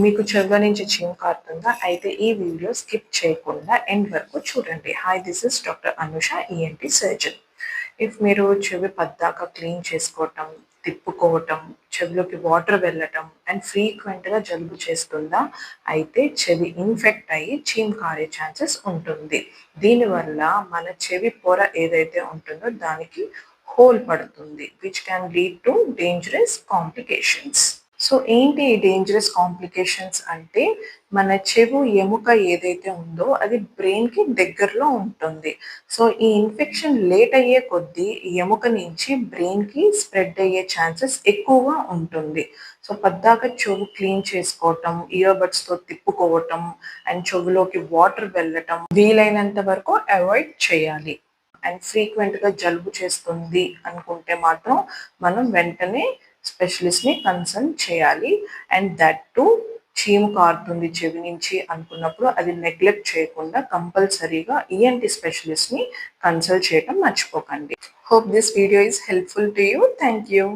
మీకు చెవుల నుంచి చీము కారుతుందా? అయితే ఈ వీడియో స్కిప్ చేయకుండా ఎండ్ వరకు చూడండి. Hi, this is doctor Anusha, ENT surgeon. మీరు చెవి పద్దాక క్లీన్ చేసుకోవటం, తిప్పుకోవటం, చెవిలోకి వాటర్ వెళ్ళటం అండ్ ఫ్రీక్వెంట్గా జలుబు చేస్తుందా? అయితే చెవి ఇన్ఫెక్ట్ అయ్యి చీము కారే ఛాన్సెస్ ఉంటుంది. దీనివల్ల మన చెవి పొర ఏదైతే ఉంటుందో దానికి హోల్ పడుతుంది, which can lead to dangerous complications. So ఏంటి ఈ డేంజరస్ కాంప్లికేషన్స్ అంటే, మన చెవు ఎముక ఏదైతే ఉందో అది బ్రెయిన్కి దగ్గరలో ఉంటుంది. సో ఈ ఇన్ఫెక్షన్ లేట్ అయ్యే కొద్దీ ఈ ఎముక నుంచి బ్రెయిన్కి స్ప్రెడ్ అయ్యే ఛాన్సెస్ ఎక్కువగా ఉంటుంది. సో పద్దాక చెవు క్లీన్ చేసుకోవటం, ఇయర్బడ్స్తో తిప్పుకోవటం అండ్ చెవులోకి వాటర్ వెళ్ళటం వీలైనంత వరకు అవాయిడ్ చేయాలి. అండ్ ఫ్రీక్వెంట్గా జలుబు చేస్తుంది అనుకుంటే మాత్రం మనం వెంటనే స్పెషలిస్ట్ని కన్సల్ట్ చేయాలి. అండ్ దట్ టు చీము కారుతుంది చెవి నుంచి అనుకున్నప్పుడు అది నెగ్లెక్ట్ చేయకుండా కంపల్సరీగా ఈఎన్టీ స్పెషలిస్ట్ని కన్సల్ట్ చేయడం మర్చిపోకండి. Hope this video is helpful to you. Thank you.